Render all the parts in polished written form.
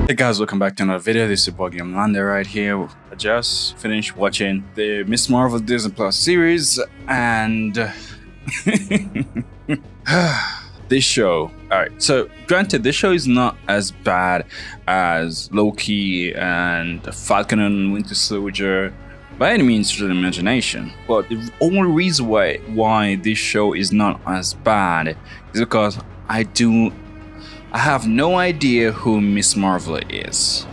Hey guys, welcome back to another video. This is your boy Gamelander right here. I just finished watching the Miss Marvel Disney Plus series and this show. Alright, so granted, this show is not as bad as Loki and Falcon and Winter Soldier by any means to the imagination. But the only reason why this show is not as bad is because I have no idea who Miss Marvel is.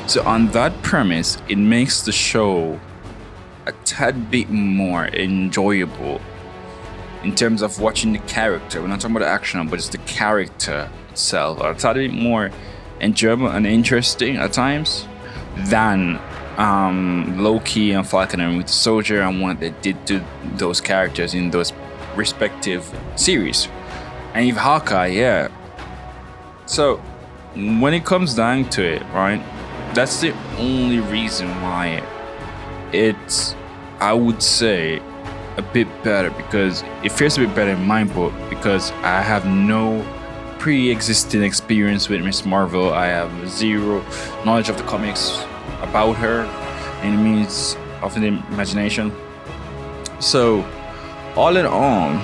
So on that premise, it makes the show a tad bit more enjoyable in terms of watching the character. We're not talking about the action, but it's the character itself. A tad bit more enjoyable and interesting at times than Loki and Falcon and Winter Soldier and what they did to those characters in those respective series. And even Hawkeye, yeah. So, when it comes down to it, right, that's the only reason why it's, I would say, a bit better, because it feels a bit better in my book, because I have no pre-existing experience with Miss Marvel. I have zero knowledge of the comics about her, and it means of the imagination. So, all in all,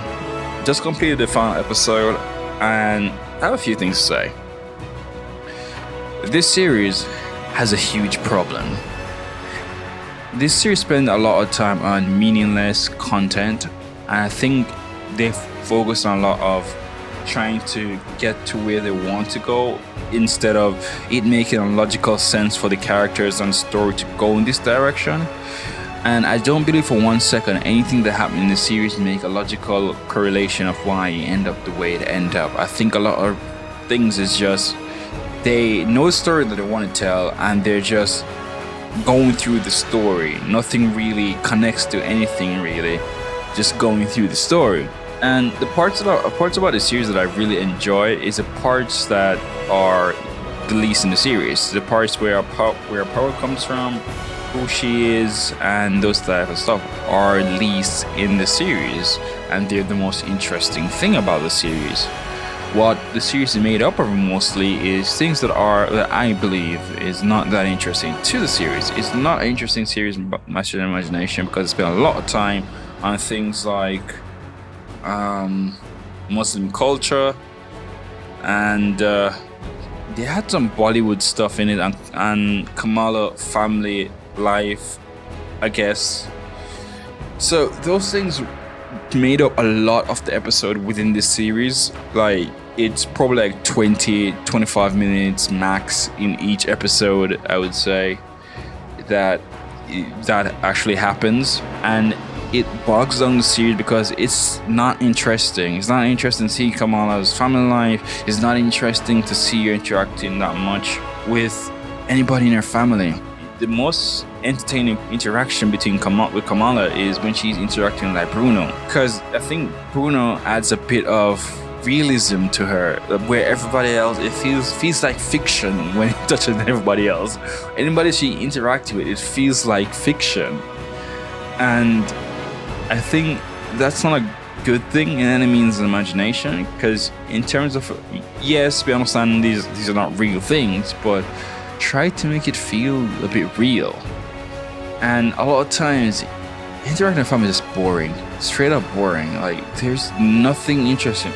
just completed the final episode, and I have a few things to say. This series has a huge problem. This series spends a lot of time on meaningless content, and I think they focus on a lot of trying to get to where they want to go instead of it making a logical sense for the characters and story to go in this direction. And I don't believe for 1 second anything that happened in the series make a logical correlation of why you end up the way it end up. I think a lot of things is just they know the story that they want to tell and they're just going through the story. Nothing really connects to anything really, just going through the story. And the parts about the series that I really enjoy is the parts that are the least in the series. The parts where power comes from, who she is, and those type of stuff are least in the series, and they're the most interesting thing about the series. What the series is made up of mostly is things that I believe is not that interesting to the series. It's not an interesting series by my imagination because it's spent a lot of time on things like Muslim culture, and they had some Bollywood stuff in it, and Kamala family life, I guess. So those things made up a lot of the episode within this series. Like, it's probably like 20-25 minutes max in each episode, I would say, that actually happens, and it bogs down the series because it's not interesting. It's not interesting to see Kamala's family life. It's not interesting to see her interacting that much with anybody in her family. The most entertaining interaction between Kamala is when she's interacting like Bruno, because I think Bruno adds a bit of realism to her, where everybody else, it feels like fiction when it touches everybody else. Anybody she interacts with, it feels like fiction, and I think that's not a good thing in any means of imagination, because in terms of, yes, we understand these are not real things, but try to make it feel a bit real. And a lot of times interacting with family is just boring, straight up boring. Like, there's nothing interesting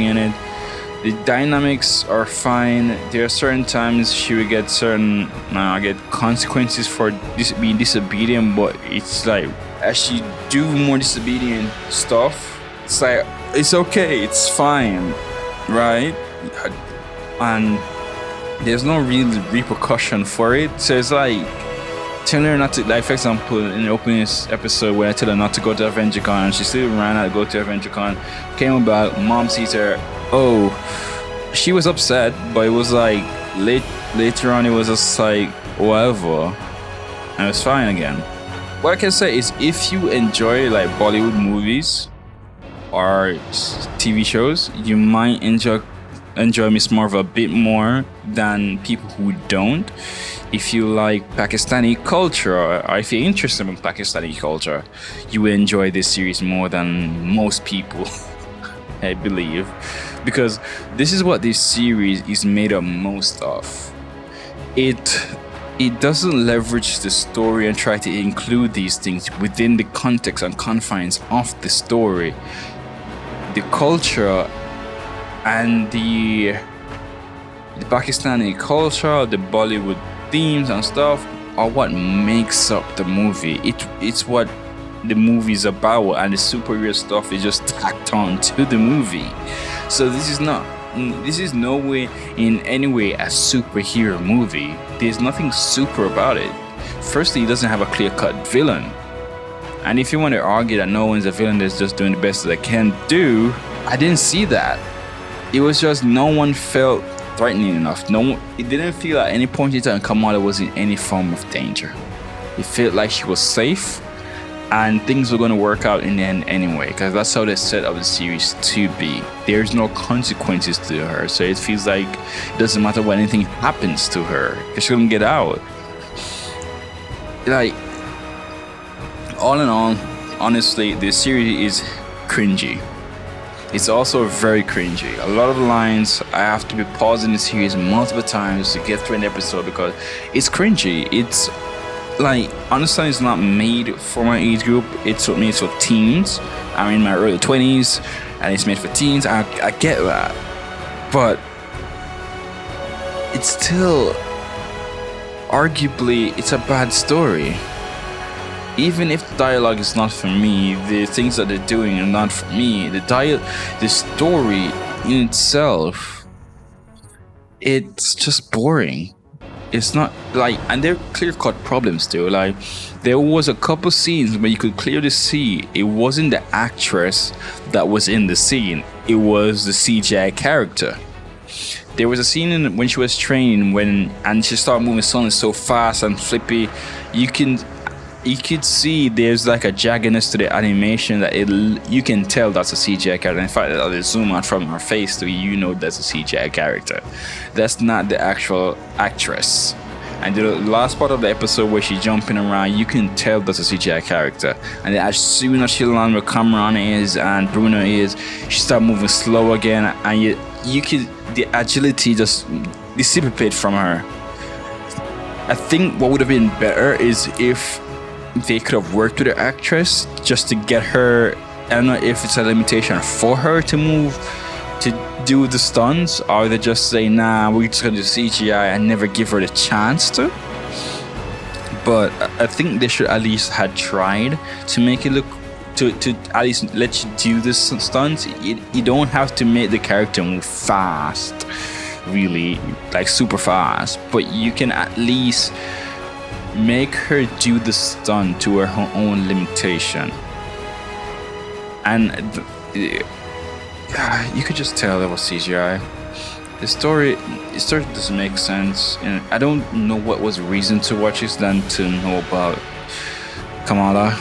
in it. The dynamics are fine. There are certain times she will get get consequences for being disobedient, but it's like as she do more disobedient stuff, it's like it's okay, it's fine, right? And there's no real repercussion for it. So it's like telling her not to, like, for example, in the opening episode where I tell her not to go to AvengerCon, and she still ran out to go to AvengerCon. Came about, mom sees her. Oh, she was upset, but it was like later on, it was just like whatever, and it was fine again. What I can say is, if you enjoy like Bollywood movies or TV shows, you might enjoy Miss Marvel a bit more than people who don't. If you like Pakistani culture, or if you're interested in Pakistani culture, you will enjoy this series more than most people, I believe, because this is what this series is made of most of. it it doesn't leverage the story and try to include these things within the context and confines of the story. The culture and the Pakistani culture, the Bollywood themes and stuff are what makes up the movie. It's what the movie is about, and the superhero stuff is just tacked on to the movie. So this is no way in any way a superhero movie. There's nothing super about it. Firstly, it doesn't have a clear-cut villain. And if you want to argue that no one's a villain that's just doing the best that they can do, I didn't see that. It was just no one felt threatening enough. It didn't feel at any point in time Kamala was in any form of danger. It felt like she was safe, and things were going to work out in the end anyway, because that's how they set up the series to be. There's no consequences to her, so it feels like it doesn't matter what anything happens to her, because she's going to get out. Like, all in all, honestly, this series is cringy. It's also very cringy. A lot of the lines, I have to be pausing the series multiple times to get through an episode because it's cringy. It's like, honestly, it's not made for my age group. It's made for teens. I'm in my early 20s and it's made for teens. I get that. But it's still, arguably, it's a bad story. Even if the dialogue is not for me, the things that they're doing are not for me. The story in itself, it's just boring. It's not like, and there are clear-cut problems too. Like, there was a couple scenes where you could clearly see it wasn't the actress that was in the scene. It was the CGI character. There was a scene when she was training and she started moving suddenly so fast and flippy. You could see there's like a jaggedness to the animation that you can tell that's a CGI character. In fact, they zoom out from her face so you know that's a CGI character. That's not the actual actress. And the last part of the episode where she's jumping around, you can tell that's a CGI character. And then as soon as she lands where Cameron is and Bruno is, she starts moving slow again, and you could, the agility just dissipate from her. I think what would have been better is if they could have worked with the actress just to get her. I don't know if it's a limitation for her to move to do the stunts, or they just say, nah, we're just gonna do CGI and never give her the chance to. But I think they should at least had tried to make it look, to at least let you do this stunts. You don't have to make the character move fast, really, like super fast, but you can at least make her do the stunt to her own limitation. And you could just tell that was CGI. The story doesn't make sense, and I don't know what was the reason to watch this than to know about Kamala.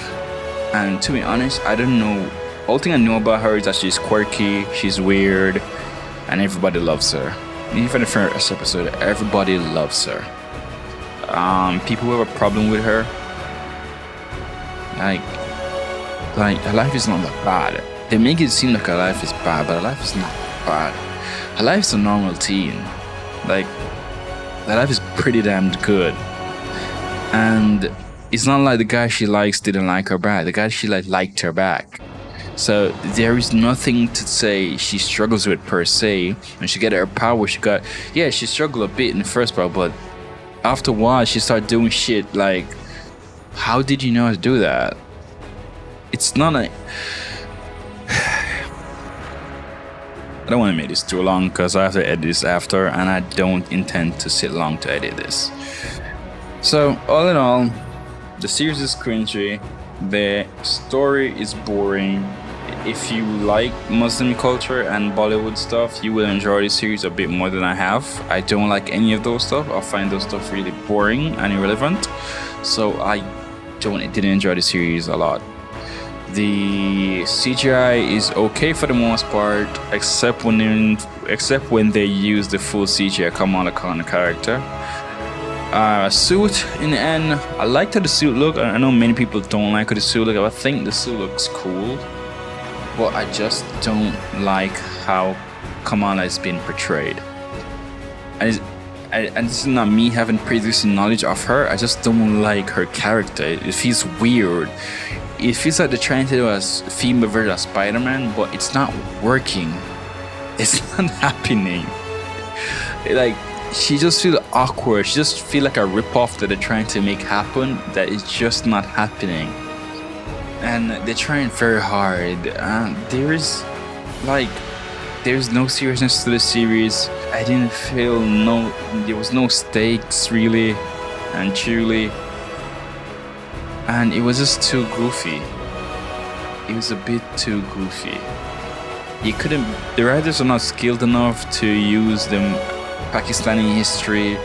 And to be honest, I don't know. All thing I know about her is that she's quirky, she's weird, and everybody loves her. Even the first episode, everybody loves her. People who have a problem with her, like her life is not that bad. They make it seem like her life is bad, but her life is not bad. Her life is a normal teen. Like, her life is pretty damn good. And it's not like the guy she likes didn't like her back. The guy she liked her back. So there is nothing to say she struggles with per se. When she got her power, she struggled a bit in the first part, but after a while, she started doing shit like, how did you know how to do that? It's not like... I don't want to make this too long because I have to edit this after, and I don't intend to sit long to edit this. So, all in all, the series is cringy. The story is boring. If you like Muslim culture and Bollywood stuff, you will enjoy this series a bit more than I have. I don't like any of those stuff. I find those stuff really boring and irrelevant. So I didn't enjoy the series a lot. The CGI is okay for the most part, except when they use the full CGI Kamala Khan character. Suit, in the end, I liked how the suit looked. I know many people don't like how the suit looks. I think the suit looks cool, but I just don't like how Kamala is being portrayed. And and this is not me having previous knowledge of her. I just don't like her character. It feels weird. It feels like they're trying to do a female version of Spider-Man, but it's not working. It's not happening. Like, she just feels awkward. She just feels like a ripoff that they're trying to make happen that is just not happening. And they're trying very hard. There's no seriousness to the series. I didn't feel there was no stakes really and truly. And it was just too goofy. It was a bit too goofy. The writers are not skilled enough to use the Pakistani history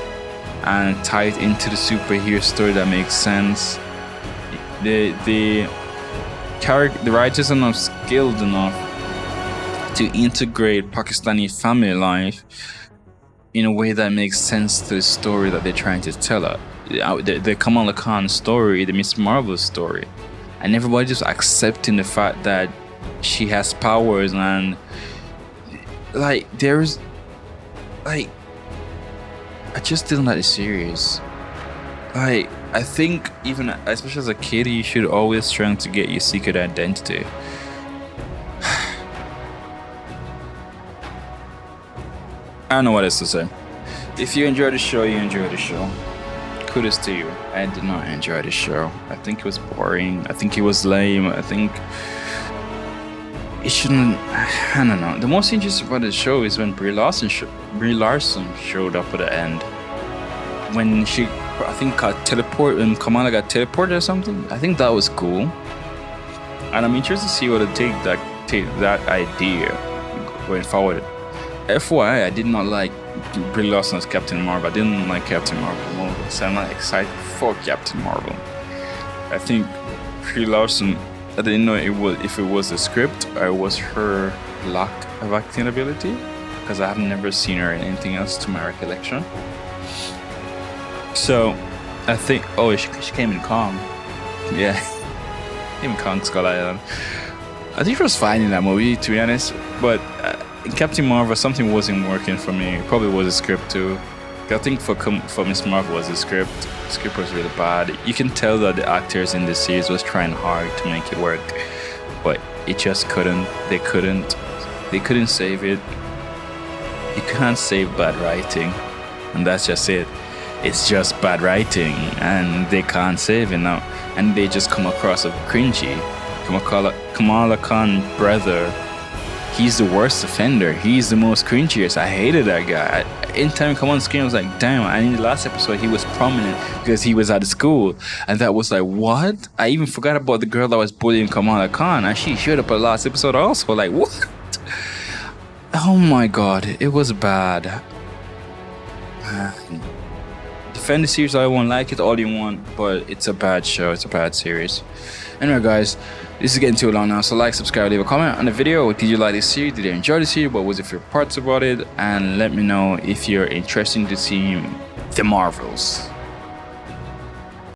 and tie it into the superhero story that makes sense. The writers are not skilled enough to integrate Pakistani family life in a way that makes sense to the story that they're trying to tell. The Kamala Khan story, the Miss Marvel story, and everybody just accepting the fact that she has powers, and I just didn't like the series. I think even especially as a kid, you should always try to get your secret identity. I don't know what else to say. If you enjoyed the show, you enjoyed the show. Kudos to you. I did not enjoy the show. I think it was boring. I think it was lame. I think it shouldn't. I don't know. The most interesting part of the show is when Brie Larson showed up at the end. When she, I think, got teleported, when Kamala got teleported or something. I think that was cool. And I'm interested to see what it take that idea going forward. FYI, I did not like Brie Larson as Captain Marvel. I didn't like Captain Marvel more, so I'm not excited for Captain Marvel. I think Brie Larson, I didn't know if it was the script or it was her lack of acting ability, because I have never seen her in anything else to my recollection. So I think, she came in Kong. Yeah, in Kong Skull Island. I think she was fine in that movie, to be honest, but in Captain Marvel, something wasn't working for me. It probably was the script too. I think for Miss Marvel was the script. The script was really bad. You can tell that the actors in this series was trying hard to make it work, but it just couldn't. They couldn't save it. You can't save bad writing, and that's just it. It's just bad writing, and they can't save it now. And they just come across as cringy. Kamala Khan brother, he's the worst offender. He's the most cringiest. I hated that guy. Anytime he come on screen, I was like, damn. And in the last episode, he was prominent because he was at the school. And that was like, what? I even forgot about the girl that was bullying Kamala Khan. And she showed up at the last episode also. Like, what? Oh my God. It was bad. Defend the series all you want, like it all you want, but it's a bad show. It's a bad series. Anyway, guys, this is getting too long now, so like, subscribe, leave a comment on the video. Did you like this series? Did you enjoy the series? What was your favorite parts about it? And let me know if you're interested to see the Marvels.